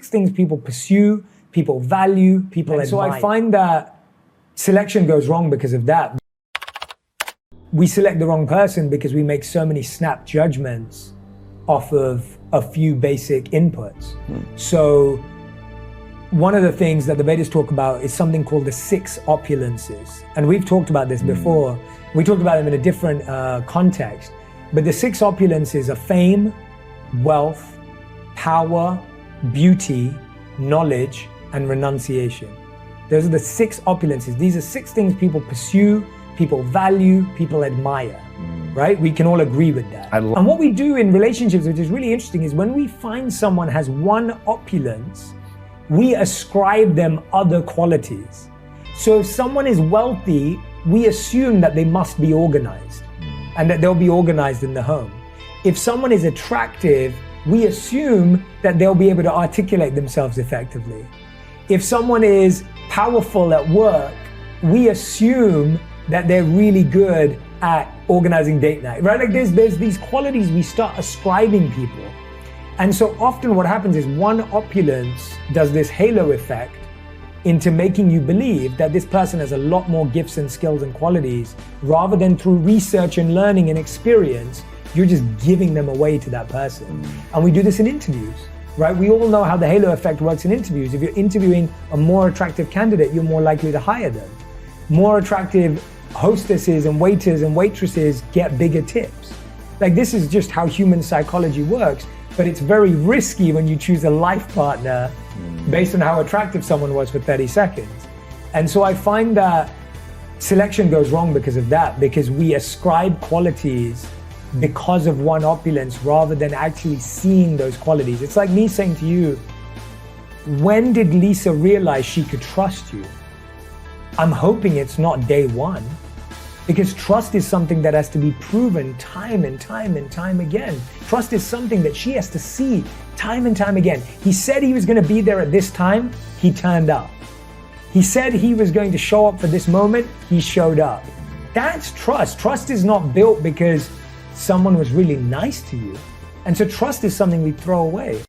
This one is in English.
6 things people pursue, people value, people admire. So I find that selection goes wrong because of that. We select the wrong person because we make so many snap judgments off of a few basic inputs. So one of the things that the Vedas talk about is something called the 6 opulences. And we've talked about this before. We talked about them in a different context. But the 6 opulences are fame, wealth, power, beauty, knowledge, and renunciation. Those are the 6 opulences. These are 6 things people pursue, people value, people admire, right? We can all agree with that. And what we do in relationships, which is really interesting, is when we find someone has one opulence, we ascribe them other qualities. So if someone is wealthy, we assume that they must be organized and that they'll be organized in the home. If someone is attractive, we assume that they'll be able to articulate themselves effectively. If someone is powerful at work, we assume that they're really good at organizing date night, right? Like there's these qualities we start ascribing people. And so often what happens is one opulence does this halo effect into making you believe that this person has a lot more gifts and skills and qualities, rather than through research and learning and experience, you're just giving them away to that person. And we do this in interviews, right? We all know how the halo effect works in interviews. If you're interviewing a more attractive candidate, you're more likely to hire them. More attractive hostesses and waiters and waitresses get bigger tips. Like, this is just how human psychology works, but it's very risky when you choose a life partner based on how attractive someone was for 30 seconds. And so I find that selection goes wrong because of that, because we ascribe qualities because of one opulence rather than actually seeing those qualities. It's like me saying to you, when did Lisa realize she could trust you? I'm hoping it's not day one, because trust is something that has to be proven time and time and time again. Trust is something that she has to see time and time again. He said he was going to be there at this time, he turned up. He said he was going to show up for this moment, he showed up. That's trust. Trust is not built because someone was really nice to you. And so trust is something we throw away.